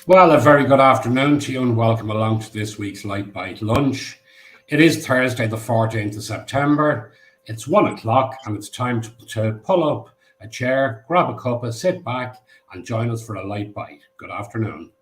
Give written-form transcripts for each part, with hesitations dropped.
Well, a very good afternoon to you and welcome along to this week's Lite Bite Lunch. It is Thursday, the 14th of September. It's 1 o'clock and it's time to pull up a chair, grab a cuppa, sit back and join us for a light bite. Good afternoon.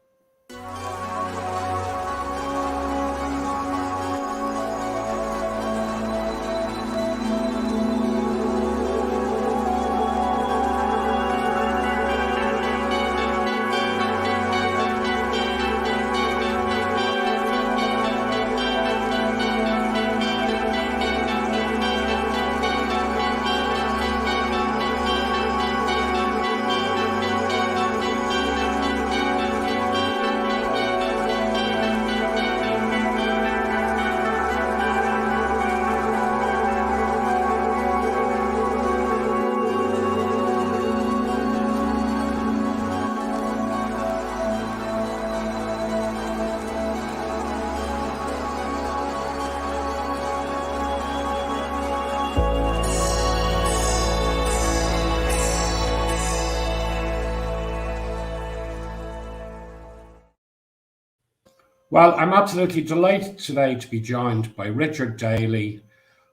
Well, I'm absolutely delighted today to be joined by Richard Daly,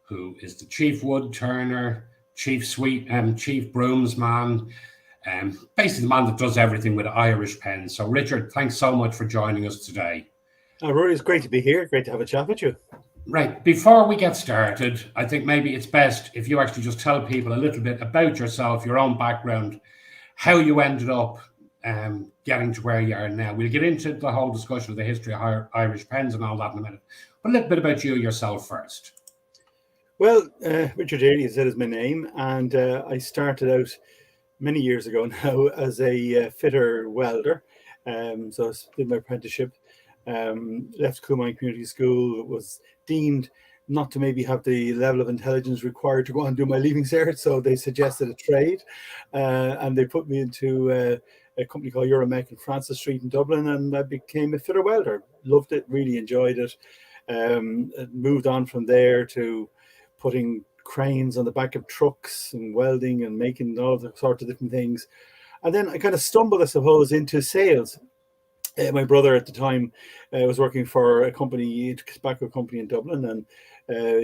who is the chief wood turner, chief broomsman, basically the man that does everything with Irish pens. So, Richard, thanks so much for joining us today. Rory, it's great to be here. Great to have a chat with you. Right, before we get started, I think maybe it's best if you actually just tell people a little bit about yourself, your own background, how you ended up getting to where you are now. We'll get into the whole discussion of the history of Irish pens and all that in a minute. But a little bit about you yourself first. Well, Richard Daly, as I said, is my name, and I started out many years ago now as a fitter welder. So I did my apprenticeship, left Coolmine Community School, was deemed not to maybe have the level of intelligence required to go and do my leaving cert, so they suggested a trade, and they put me into a company called Euromech in Francis Street in Dublin, and I became a fitter welder. Loved it, really enjoyed it. Moved on from there to putting cranes on the back of trucks and welding and making all the sorts of different things. And then I kind of stumbled, I suppose, into sales. My brother at the time was working for a company, a tobacco company in Dublin, and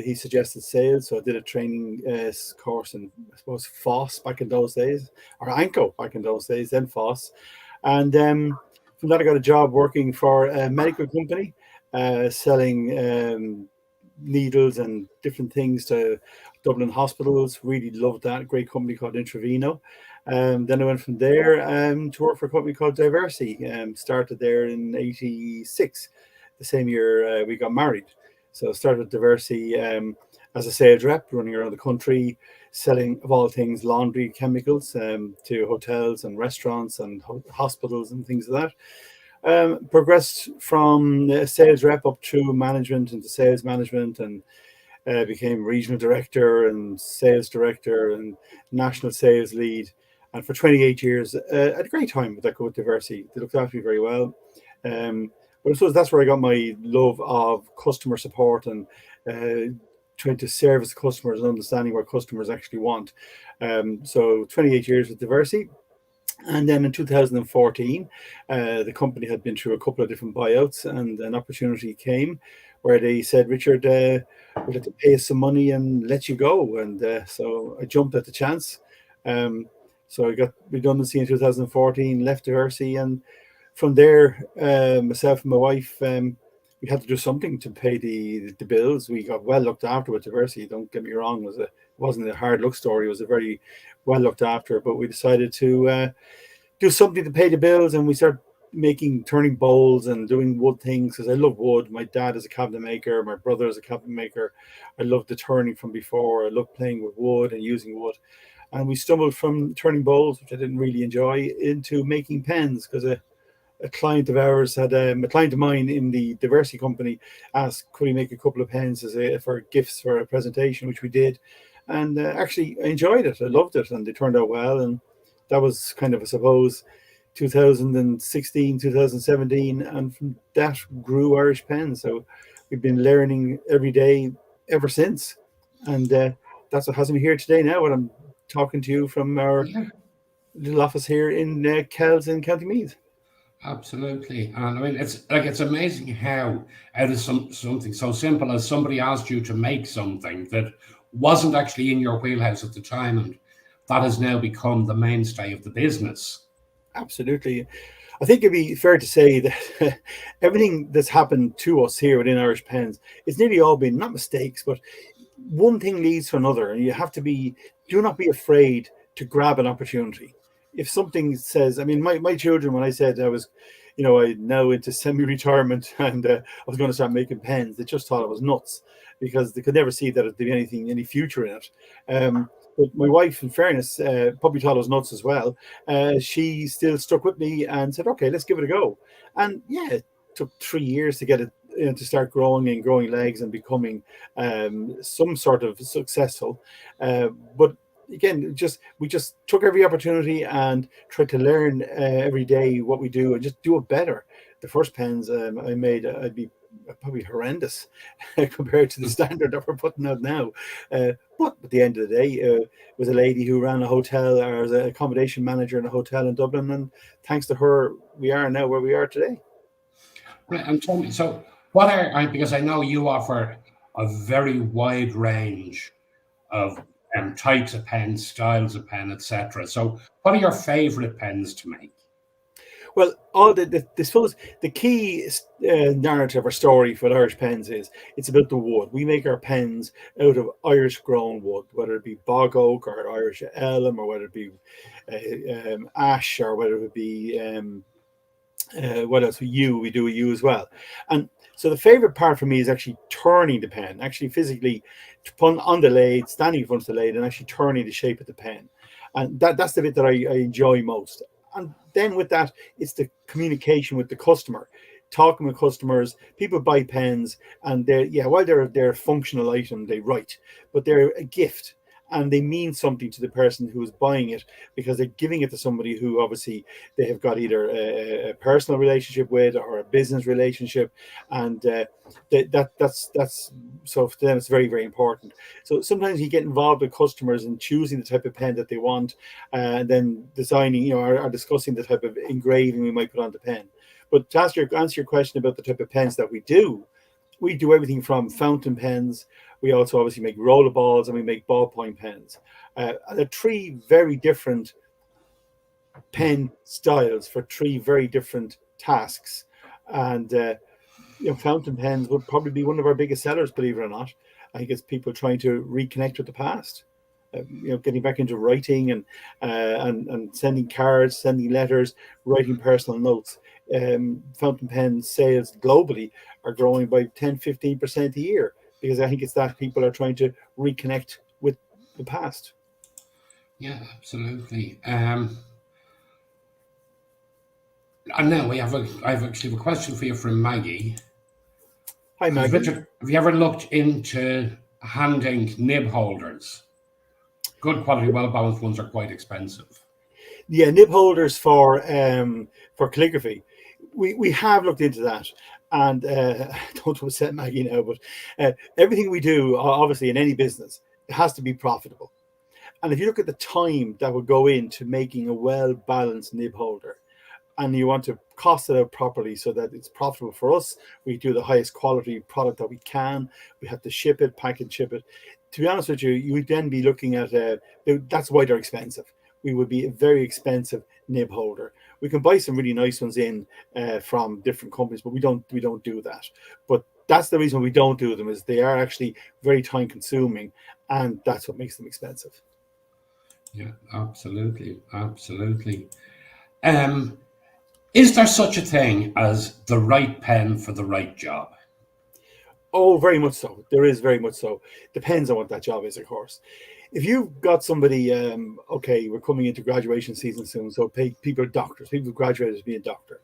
he suggested sales. So I did a training course in, I suppose, Foss back in those days, or Anco back in those days, then Foss. And from that, I got a job working for a medical company, selling needles and different things to Dublin hospitals. Really loved that. Great company called Intraveno. Then I went from there to work for a company called Diversity. Started there in '86, the same year we got married. So I started Diversity as a sales rep, running around the country, selling, of all things, laundry chemicals to hotels and restaurants and hospitals and things like that. Progressed from a sales rep up through management into sales management, and became regional director and sales director and national sales lead. And for 28 years, I had a great time with that with Diversity. They looked after me very well. But I suppose that's where I got my love of customer support and trying to service customers and understanding what customers actually want. So 28 years with Diversity. And then in 2014, the company had been through a couple of different buyouts, and an opportunity came where they said, Richard, we'd like to pay us some money and let you go. And so I jumped at the chance. So I got redundancy in 2014, left Diversity, and from there, myself and my wife, we had to do something to pay the bills. We got well looked after with Diversity. Don't get me wrong; it wasn't a hard luck story. It was a very well looked after. But we decided to do something to pay the bills, and we started turning bowls and doing wood things because I love wood. My dad is a cabinet maker. My brother is a cabinet maker. I loved the turning from before. I loved playing with wood and using wood. And we stumbled from turning bowls, which I didn't really enjoy, into making pens because a client of ours had a client of mine in the Diversity company asked, could we make a couple of pens for gifts for a presentation, which we did. And actually, I enjoyed it. I loved it, and they turned out well. And that was kind of, I suppose, 2016, 2017, and from that grew Irish Pens. So we've been learning every day ever since. And that's what has me here today now, when I'm talking to you from our little office here in Kells in County Meath. Absolutely. And I mean, it's amazing how out of something so simple as somebody asked you to make something that wasn't actually in your wheelhouse at the time, and that has now become the mainstay of the business. Absolutely. I think it'd be fair to say that everything that's happened to us here within Irish Pens, it's nearly all been not mistakes, but one thing leads to another, and you have to be, do not be afraid to grab an opportunity. If something says, I mean, my children, when I said I was, I now into semi-retirement and I was going to start making pens, they just thought I was nuts because they could never see that there'd be any future in it. But my wife, in fairness, probably thought I was nuts as well. She still stuck with me and said, "Okay, let's give it a go." And yeah, it took 3 years to get it, to start growing and growing legs and becoming some sort of successful. But again, we just took every opportunity and tried to learn every day what we do and just do it better. The first pens I made, I'd be probably horrendous compared to the standard that we're putting out now. But at the end of the day, it was a lady who ran a hotel or was an accommodation manager in a hotel in Dublin, and thanks to her, we are now where we are today. Right. And tell me, so what because I know you offer a very wide range of types of pens, styles of pen, etc. So, what are your favorite pens to make? Well, all suppose the key narrative or story for Irish Pens is it's about the wood. We make our pens out of Irish grown wood, whether it be bog oak or Irish elm, or whether it be ash, or whether it be what else? We do a yew as well. And so the favorite part for me is actually turning the pen, actually physically put on the lathe, standing in front of the lathe, and actually turning the shape of the pen. And that's the bit that I enjoy most. And then with that, it's the communication with the customer, talking with customers. People buy pens, and while they're a functional item, they write, but they're a gift. And they mean something to the person who is buying it because they're giving it to somebody who obviously they have got either a personal relationship with or a business relationship, and that's so for them it's very, very important. So sometimes you get involved with customers in choosing the type of pen that they want, and then designing, or discussing the type of engraving we might put on the pen. But to answer your question about the type of pens that we do everything from fountain pens. We also obviously make roller balls, and we make ballpoint pens. They're three very different pen styles for three very different tasks. And fountain pens would probably be one of our biggest sellers, believe it or not. I think it's people trying to reconnect with the past. Getting back into writing and sending cards, sending letters, writing personal notes. Fountain pen sales globally are growing by 10-15% a year, because I think it's that people are trying to reconnect with the past. Yeah, absolutely. And now I have actually a question for you from Maggie. Hi, Maggie. Have you ever looked into handing nib holders? Good quality, well balanced ones are quite expensive. Yeah, nib holders for calligraphy. We have looked into that, and don't upset Maggie now, but everything we do, obviously in any business, it has to be profitable. And if you look at the time that would go into making a well balanced nib holder, and you want to cost it out properly so that it's profitable for us, we do the highest quality product that we can. We have to ship it, pack and ship it. To be honest with you, you would then be looking at that's why they're expensive. We would be a very expensive nib holder. We can buy some really nice ones in from different companies, but we don't do that. But that's the reason we don't do them, is they are actually very time consuming, and that's what makes them expensive. Yeah, absolutely, absolutely. Um, is there such a thing as the right pen for the right job? Oh, very much so. There is very much so. Depends on what that job is, of course. If you've got somebody, okay, we're coming into graduation season soon, so people are doctors, people who graduated to be a doctor.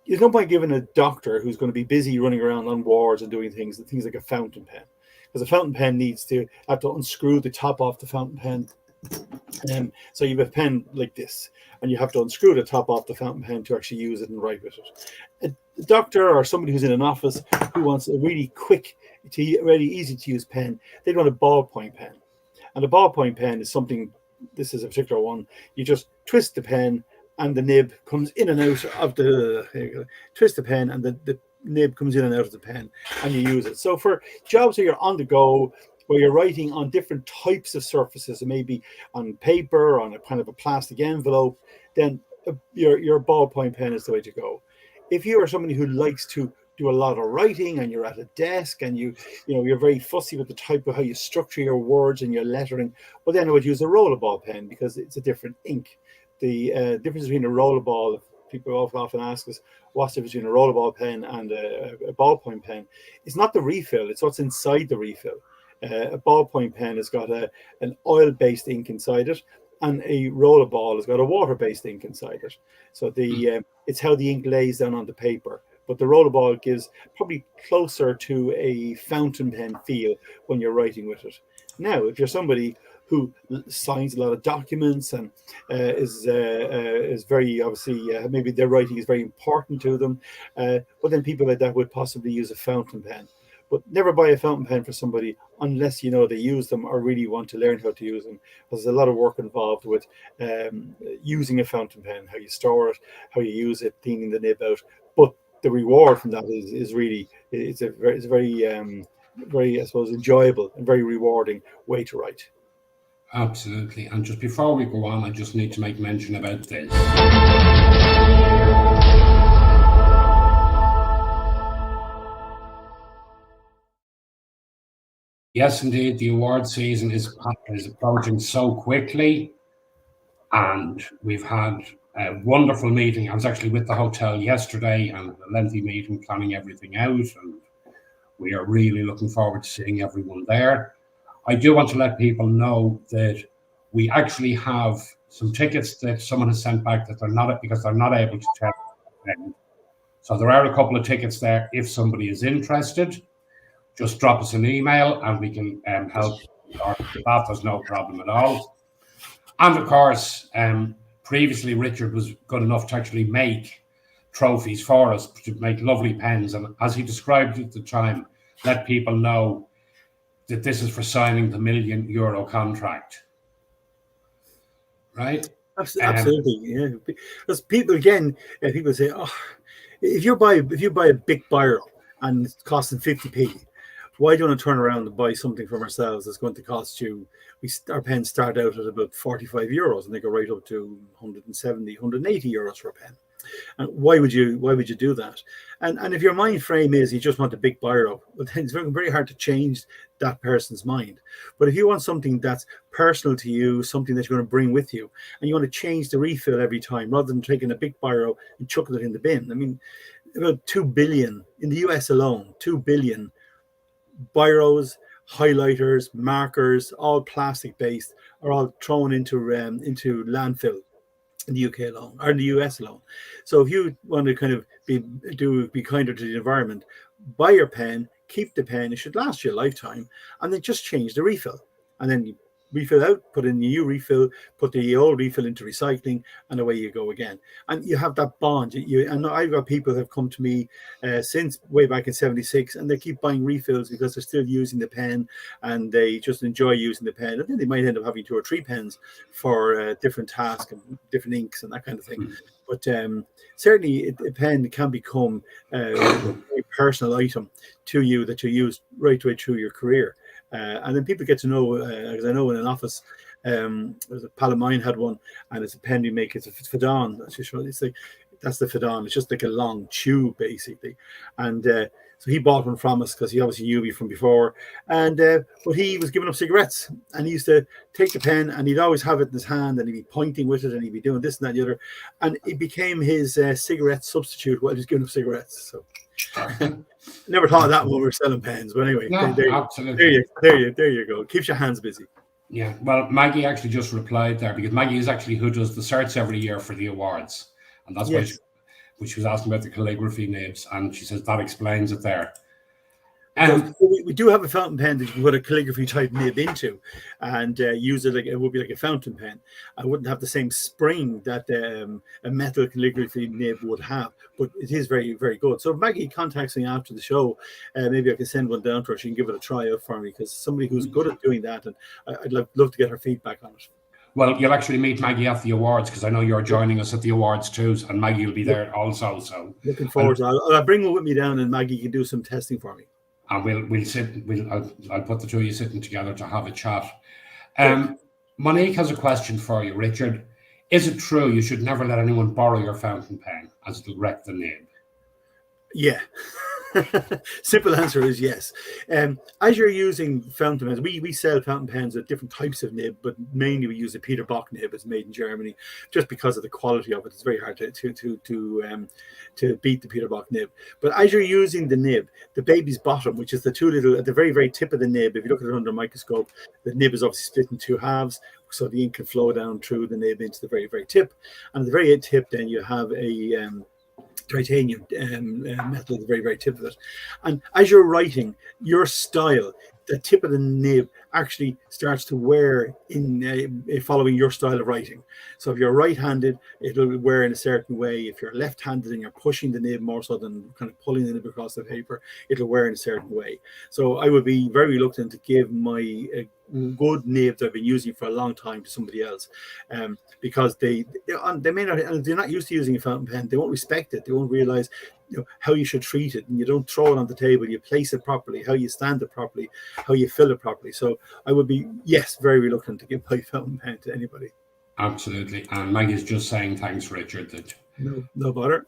There's no point giving a doctor who's going to be busy running around on wards and doing things like a fountain pen, because a fountain pen needs to have to unscrew the top off the fountain pen. So you have a pen like this, and you have to unscrew the top off the fountain pen to actually use it and write with it. A doctor or somebody who's in an office who wants a really quick, really easy to use pen, they want a ballpoint pen. And a ballpoint pen is something, this is a particular one, you just twist the pen and the nib comes in and out of the twist the pen, and the nib comes in and out of the pen, and you use it. So for jobs where you're on the go, where you're writing on different types of surfaces, maybe on paper, on a kind of a plastic envelope, then your ballpoint pen is the way to go. If you are somebody who likes to do a lot of writing and you're at a desk and you're very fussy with the type of how you structure your words and your lettering, well, then I would use a rollerball pen because it's a different ink. The difference between a rollerball, people often ask us, what's the difference between a rollerball pen and a ballpoint pen? It's not the refill, it's what's inside the refill. A ballpoint pen has got an oil-based ink inside it, and a rollerball has got a water-based ink inside it. So it's how the ink lays down on the paper. But the rollerball gives probably closer to a fountain pen feel when you're writing with it. Now, if you're somebody who signs a lot of documents and is very obviously maybe their writing is very important to them, but then people like that would possibly use a fountain pen. But never buy a fountain pen for somebody unless you know they use them or really want to learn how to use them. There's a lot of work involved with using a fountain pen, how you store it, how you use it, cleaning the nib out. But the reward from that is really it's a very I suppose enjoyable and very rewarding way to write. Absolutely. And just before we go on, I just need to make mention about this. Yes, indeed, the award season is approaching so quickly, and we've had a wonderful meeting. I was actually with the hotel yesterday and a lengthy meeting planning everything out, and we are really looking forward to seeing everyone there. I do want to let people know that we actually have some tickets that someone has sent back that they're not able to check. So there are a couple of tickets there if somebody is interested. Just drop us an email and we can help with that. There's no problem at all. And of course, previously Richard was good enough to actually make trophies for us, to make lovely pens. And as he described at the time, let people know that this is for signing the €1 million contract. Right? Absolutely, yeah. Because people say, "Oh, if you buy a big biro and it's costing 50p, why do you want to turn around and buy something from ourselves that's going to cost you?" Our pens start out at about €45 and they go right up to 170, €180 for a pen. And why would you do that? And if your mind frame is you just want a big biro, well, then it's very hard to change that person's mind. But if you want something that's personal to you, something that you're going to bring with you, and you want to change the refill every time rather than taking a big biro and chucking it in the bin. I mean, about 2 billion in the US alone, 2 billion biros, highlighters, markers, all plastic based, are all thrown into landfill in the UK alone, or in the US alone. So if you want to kind of be kinder to the environment, buy your pen, keep the pen, it should last you a lifetime, and then just change the refill. And then you refill out, put in the new refill, put the old refill into recycling, and away you go again. And you have that bond. And I've got people that have come to me since way back in '76, and they keep buying refills because they're still using the pen and they just enjoy using the pen. And then they might end up having 2 or 3 pens for different tasks and different inks and that kind of thing. But certainly a pen can become a very personal item to you that you use right way through your career. And then people get to know, as I know in an office, there's a pal of mine had one, and it's a pen we make. It's a Fidon. It's like that's the Fidon. It's just like a long tube, basically. And so he bought one from us because he obviously knew me from before. And but he was giving up cigarettes, and he used to take the pen, and he'd always have it in his hand, and he'd be pointing with it, and he'd be doing this and that and the other, and it became his cigarette substitute while he was giving up cigarettes. So. Never thought of that when we were selling pens, but anyway, No, absolutely. There you go. Keeps your hands busy. Yeah, well, Maggie actually just replied there because Maggie is actually who does the certs every year for the awards, and that's why she was asking about the calligraphy nibs, and she says that explains it there. We do have a fountain pen that you can put a calligraphy type nib into and use it like it would be like a fountain pen. I wouldn't have the same spring that a metal calligraphy nib would have, but it is very, very good. So if Maggie contacts me after the show, maybe I can send one down to her. She can give it a try out for me because somebody who's good at doing that, and I'd love to get her feedback on it. Well, you'll actually meet Maggie at the awards because I know you're joining us at the awards too, and Maggie will be Look, there also. So, looking I'll, forward to it. I'll bring one with me down, and Maggie can do some testing for me. and I'll put the two of you sitting together to have a chat. Great. Monique has a question for you, Richard. Is it true you should never let anyone borrow your fountain pen as it'll wreck the nib? Yeah. Simple answer is yes. As you're using fountain pens, we sell fountain pens with different types of nib, but mainly we use a Peter Bock nib. It's made in Germany, just because of the quality of it. It's very hard to beat the Peter Bock nib. But as you're using the nib, the baby's bottom, which is the two little at the very, very tip of the nib, if you look at it under a microscope, the nib is obviously split in two halves, so the ink can flow down through the nib into the very, very tip. And at the very tip, then you have a titanium metal at the very, very tip of it. And as you're writing, your style, the tip of the nib actually starts to wear in following your style of writing. So if you're right-handed, it'll wear in a certain way. If you're left-handed and you're pushing the nib more so than kind of pulling the nib across the paper, it'll wear in a certain way. So I would be very reluctant to give my good nib that I've been using for a long time to somebody else, because they may not, and they're not used to using a fountain pen. They won't respect it. They won't realize how you should treat it, and you don't throw it on the table. You place it properly, how you stand it properly, how you fill it properly. So I would be, yes, very reluctant to give my fountain pen to anybody. Absolutely. And Maggie's just saying thanks, Richard. That no bother.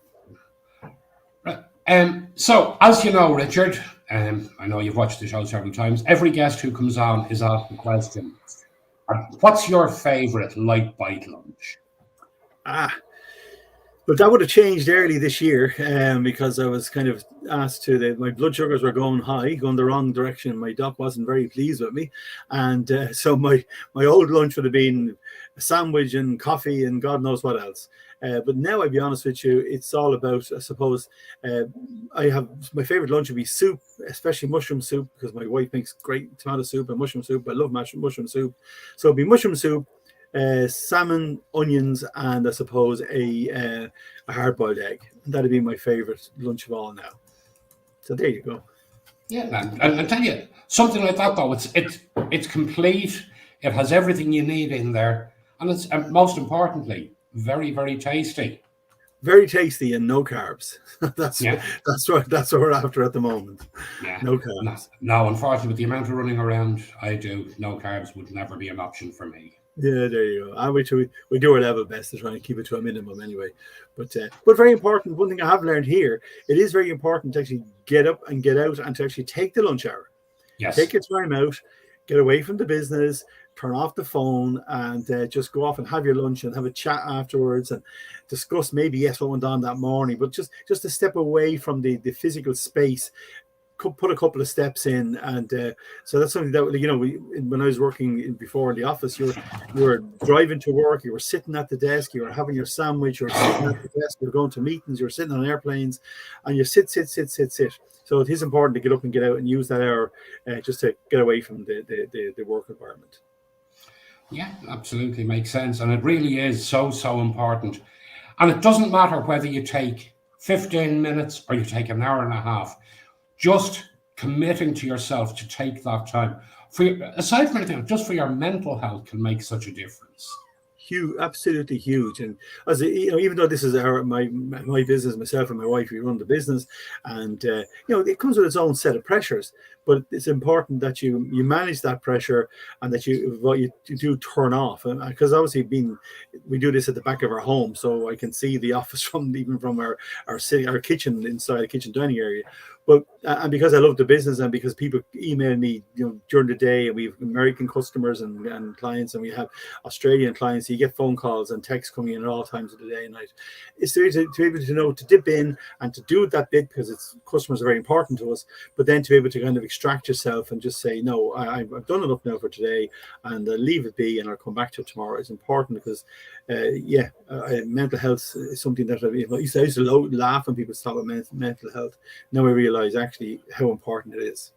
So, as you know, Richard, I know you've watched the show several times. Every guest who comes on is asked a question. What's your favourite Lite Bite Lunch? But that would have changed early this year, because I was kind of asked to, my blood sugars were going high, going the wrong direction. My doc wasn't very pleased with me. And so my old lunch would have been a sandwich and coffee and God knows what else. But now, I'll be honest with you, it's all about, I suppose, I have, my favorite lunch would be soup, especially mushroom soup, because my wife makes great tomato soup and mushroom soup. I love mushroom soup. So it'd be mushroom soup, salmon, onions, and I suppose a hard-boiled egg. And that'd be my favorite lunch of all now. So there you go. Yeah, and I tell you, something like that though, it's complete. It has everything you need in there, and it's most importantly, very, very tasty. Very tasty and no carbs. That's what we're after at the moment. Yeah, no carbs. No, unfortunately, with the amount of running around I do, no carbs would never be an option for me. Yeah, there you go. And we do our level best to try and keep it to a minimum anyway. But very important, one thing I have learned here, it is very important to actually get up and get out and to actually take the lunch hour. Yes. Take your time out, get away from the business, turn off the phone, and just go off and have your lunch and have a chat afterwards and discuss maybe, yes, what went on that morning, but just to step away from the physical space, put a couple of steps in. And so that's something that, when I was working before in the office, you were driving to work, you were sitting at the desk, you were having your sandwich, you were sitting at the desk, you were going to meetings, you were sitting on airplanes, and you sit. So it is important to get up and get out and use that hour just to get away from the work environment. Yeah, absolutely makes sense. And it really is so important. And it doesn't matter whether you take 15 minutes or you take an hour and a half. Just committing to yourself to take that time, aside from anything, just for your mental health, can make such a difference. Huge, absolutely huge. And as even though this is my business, myself and my wife, we run the business, and it comes with its own set of pressures. But it's important that you manage that pressure and that you do turn off. Because obviously, we do this at the back of our home, so I can see the office from our kitchen, inside the kitchen dining area. But and because I love the business, and because people email me during the day, and we have American customers and clients, and we have Australian clients, so you get phone calls and texts coming in at all times of the day and night. It's to be able to know to dip in and to do that bit, because customers are very important to us, but then to be able to kind of extract yourself and just say, no, I've done enough now for today, and leave it be, and I'll come back to it tomorrow. It's important because mental health is something that I used to laugh when people talk about mental health. Now I realize actually how important it is.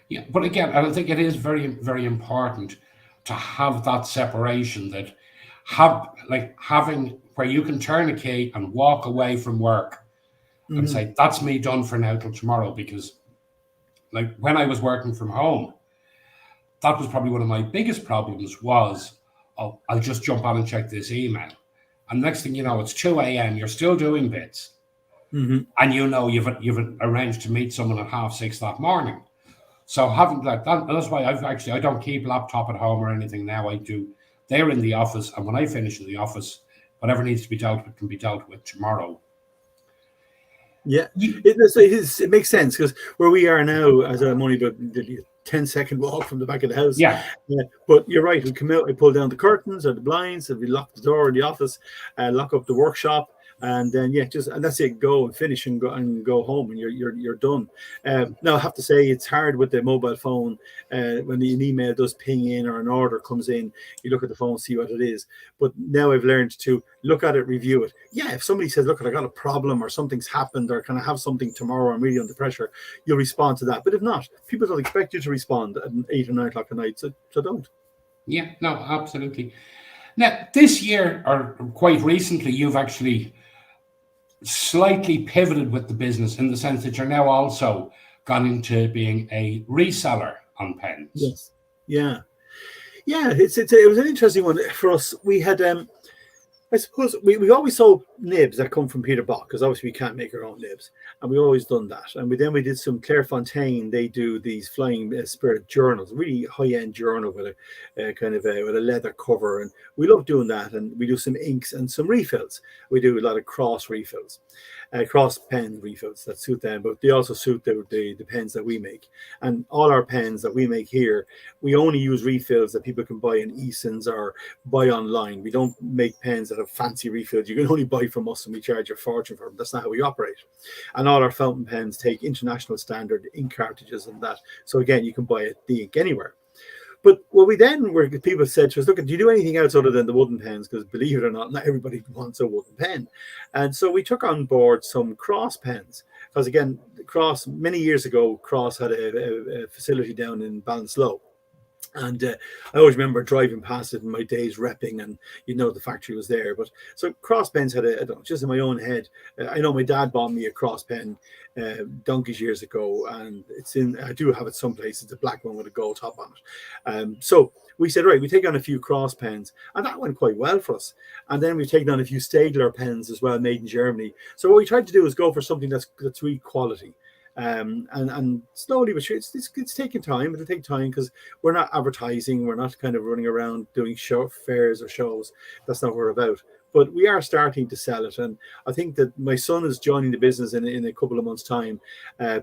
Yeah, but again, I think it is very, very important to have that separation, that having where you can turn a key and walk away from work and say, that's me done for now till tomorrow. Because like when I was working from home, that was probably one of my biggest problems, was oh, I'll just jump on and check this email. And next thing you know, it's 2 a.m. You're still doing bits. Mm-hmm. And you've arranged to meet someone at 6:30 that morning. So having that's why I don't keep laptop at home or anything now. I do. They're in the office, and when I finish in the office, whatever needs to be dealt with can be dealt with tomorrow. Yeah, it makes sense, because where we are now, as I'm only about 10-second walk from the back of the house. Yeah. But you're right. We come out, we pull down the curtains or the blinds, and we lock the door in the office, lock up the workshop, and then and that's it. Go and finish and go home, and you're done. Now I have to say it's hard with the mobile phone. When an email does ping in or an order comes in, you look at the phone, see what it is. But now I've learned to look at it, review it. Yeah, if somebody says, "Look, I got a problem," or something's happened, or can I have something tomorrow? I'm really under pressure. You'll respond to that. But if not, people don't expect you to respond at 8 or 9 o'clock at night, so don't. Yeah, no, absolutely. Now, this year, or quite recently, you've actually slightly pivoted with the business in the sense that you're now also gone into being a reseller on pens. Yes. Yeah. It was an interesting one for us. We had I suppose we always sold nibs that come from Peter Bock, because obviously we can't make our own nibs, and we've always done that. And we did some Clairefontaine. They do these Flying Spirit journals, really high-end journal with a kind of with a leather cover, and we love doing that. And we do some inks and some refills. We do a lot of cross refills, cross pen refills that suit them, but they also suit the pens that we make. And all our pens that we make here, we only use refills that people can buy in Eason's or buy online. We don't make pens that have fancy refills. You can only buy from us, and we charge a fortune for them. That's not how we operate. And all our fountain pens take international standard ink cartridges and that. So again, you can buy the ink anywhere. But what we then were, people said to us, "Look, do you do anything else other than the wooden pens?" Because believe it or not everybody wants a wooden pen. And so we took on board some Cross pens. Because again, Cross, many years ago, Cross had a facility down in Ballinasloe. And I always remember driving past it in my days repping, and the factory was there. But so Cross pens had I don't know, just in my own head. I know my dad bought me a Cross pen donkeys years ago, and I do have it someplace. It's a black one with a gold top on it. So we said, right, we take on a few Cross pens, and that went quite well for us. And then we've taken on a few Stadler pens as well, made in Germany. So what we tried to do is go for something that's really quality. And slowly but surely, it's taking time. It'll take time, because we're not advertising. We're not kind of running around doing fairs or shows. That's not what we're about. But we are starting to sell it, and I think that my son is joining the business in a couple of months' time,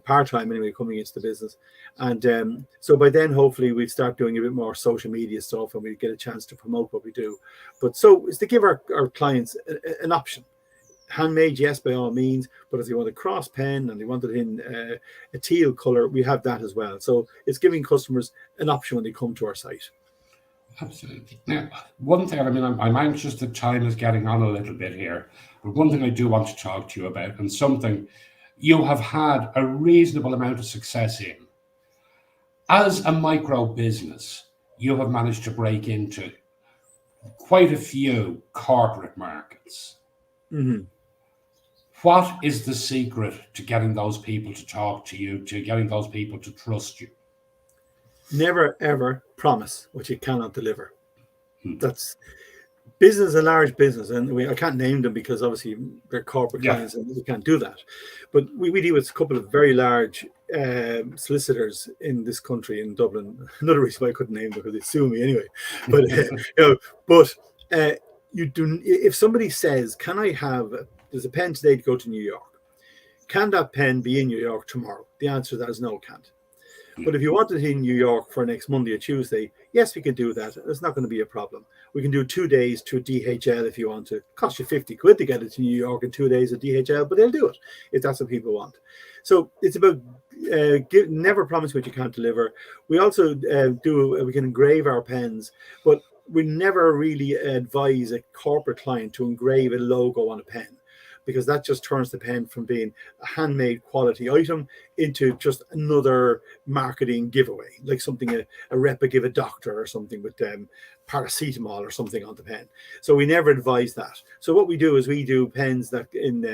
part-time anyway, coming into the business. And so by then, hopefully, we'll start doing a bit more social media stuff, and we get a chance to promote what we do. But so it's to give our clients an option. Handmade, yes, by all means, but if they want a Cross pen and they want it in a teal color, we have that as well. So it's giving customers an option when they come to our site. Absolutely. Now, one thing, I'm anxious that time is getting on a little bit here, but one thing I do want to talk to you about, and something you have had a reasonable amount of success in. As a micro business, you have managed to break into quite a few corporate markets. Mm-hmm. What is the secret to getting those people to talk to you, to getting those people to trust you? Never, ever promise what you cannot deliver. That's business, a large business. And I can't name them because obviously they're corporate clients and we can't do that. But we deal with a couple of very large solicitors in this country, in Dublin. Another reason why I couldn't name them, because they'd sue me anyway. But you do. If somebody says, "Can I have? There's a pen today to go to New York. Can that pen be in New York tomorrow?" The answer to that is no, it can't. But if you want it in New York for next Monday or Tuesday, yes, we can do that. It's not going to be a problem. We can do 2 days to DHL if you want to. It costs you 50 quid to get it to New York in 2 days at DHL, but they'll do it if that's what people want. So it's about never promise what you can't deliver. We also we can engrave our pens, but we never really advise a corporate client to engrave a logo on a pen, because that just turns the pen from being a handmade quality item into just another marketing giveaway, like something a rep would give a doctor or something with paracetamol or something on the pen. So we never advise that. So what we do is we do pens that in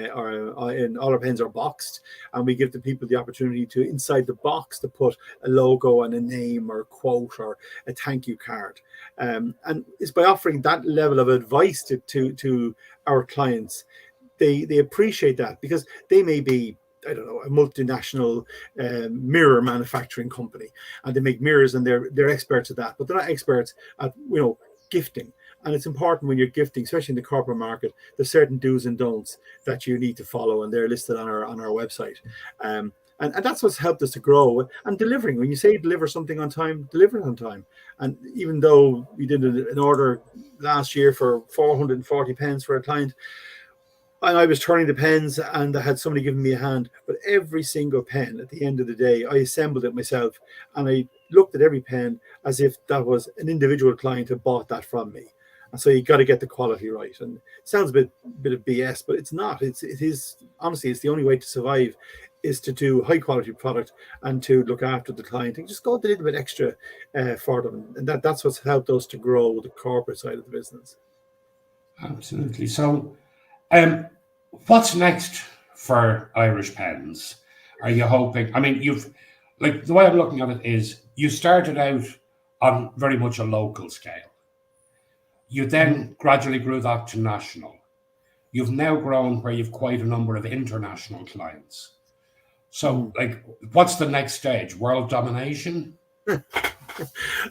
all our pens are boxed, and we give the people the opportunity to, inside the box, to put a logo and a name or a quote or a thank you card. And it's by offering that level of advice to our clients, they appreciate that, because they may be, I don't know, a multinational mirror manufacturing company, and they make mirrors, and they're experts at that, but they're not experts at gifting. And it's important when you're gifting, especially in the corporate market, there's certain do's and don'ts that you need to follow, and they're listed on our website. And that's what's helped us to grow. And delivering, when you say deliver something on time, deliver it on time. And even though we did an order last year for 440 pens for a client, and I was turning the pens, and I had somebody giving me a hand, but every single pen at the end of the day, I assembled it myself, and I looked at every pen as if that was an individual client who bought that from me. And so you got to get the quality right. And it sounds a bit of BS, but it's not. It is honestly, it's the only way to survive, is to do high quality product and to look after the client and just go a little bit extra for them. And that's what's helped us to grow the corporate side of the business. Absolutely. So, what's next for Irish Pens? Are you hoping? I mean, the way I'm looking at it is, you started out on very much a local scale. You then gradually grew that to national. You've now grown where you've quite a number of international clients. So, what's the next stage? World domination?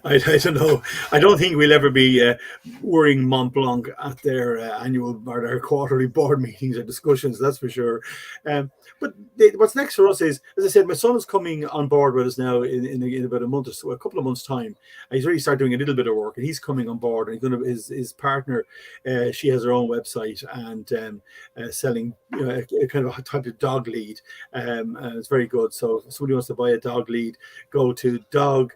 I don't know. I don't think we'll ever be worrying Mont Blanc at their annual or their quarterly board meetings or discussions, that's for sure. But what's next for us is, as I said, my son is coming on board with us now in about a month or so, a couple of months' time. And he's already started doing a little bit of work, and he's coming on board. And his partner, she has her own website and selling a kind of a type of dog lead. It's very good. So if somebody wants to buy a dog lead, go to doggo.co.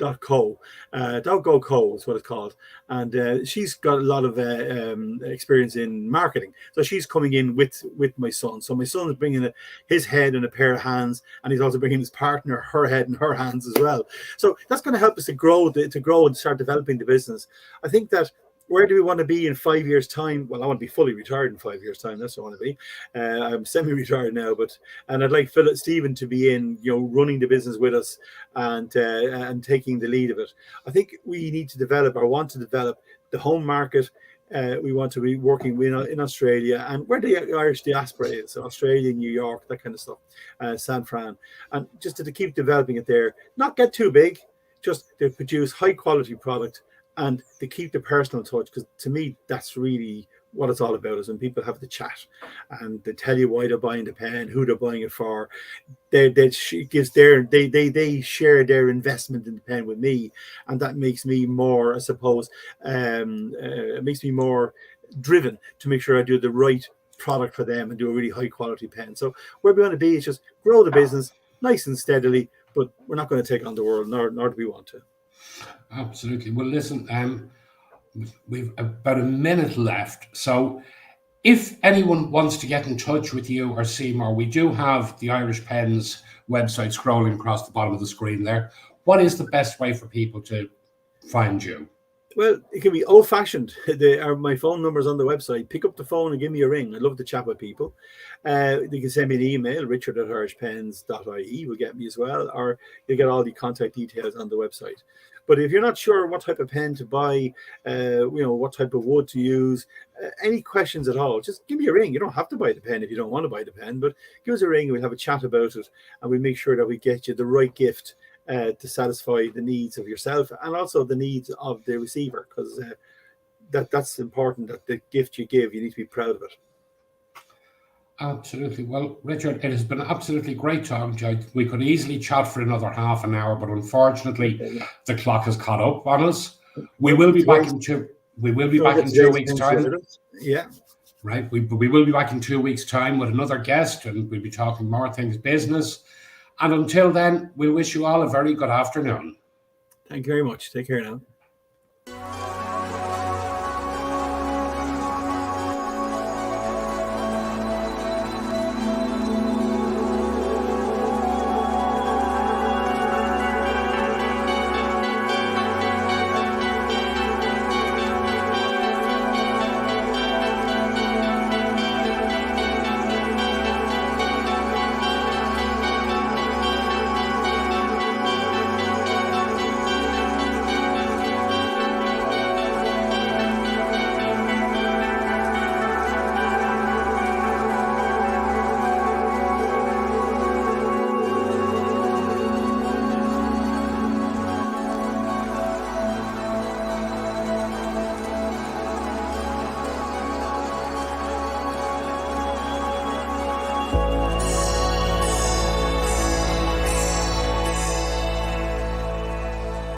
Doggo Co is what it's called, and she's got a lot of experience in marketing. So she's coming in with my son. So my son is bringing his head and a pair of hands, and he's also bringing his partner, her head and her hands as well. So that's going to help us to grow and start developing the business. I think that, where do we want to be in 5 years' time? Well, I want to be fully retired in 5 years' time. That's what I want to be. I'm semi-retired now, and I'd like Stephen to be running the business with us and taking the lead of it. I think we need to want to develop the home market. We want to be working in Australia and where the Irish diaspora is, so Australia, New York, that kind of stuff, San Fran, and just to keep developing it there. Not get too big, just to produce high quality product, and to keep the personal touch, because to me, that's really what it's all about, is when people have the chat and they tell you why they're buying the pen, who they're buying it for. They share their investment in the pen with me, and that makes me more, I suppose, it makes me more driven to make sure I do the right product for them and do a really high quality pen. So where we want to be is just grow the business nice and steadily, but we're not going to take on the world, nor do we want to. Absolutely. Well, listen, we've about a minute left. So if anyone wants to get in touch with you or see more, we do have the Irish Pens website scrolling across the bottom of the screen there. What is the best way for people to find you? Well, it can be old-fashioned. My phone number's on the website. Pick up the phone and give me a ring. I'd love to chat with people. You can send me an email, richard@irishpens.ie will get me as well, or you'll get all the contact details on the website. But if you're not sure what type of pen to buy, what type of wood to use, any questions at all, just give me a ring. You don't have to buy the pen if you don't want to buy the pen, but give us a ring and we'll have a chat about it, and we'll make sure that we get you the right gift to satisfy the needs of yourself and also the needs of the receiver, because that's important, that the gift you give, you need to be proud of it. Absolutely. Well, Richard, it has been absolutely great talking to you. We could easily chat for another half an hour, but unfortunately, the clock has caught up on us. We will be back in 2 weeks' time. Yeah. Right. We will be back in 2 weeks' time with another guest, and we'll be talking more things business. And until then, we wish you all a very good afternoon. Thank you very much. Take care now.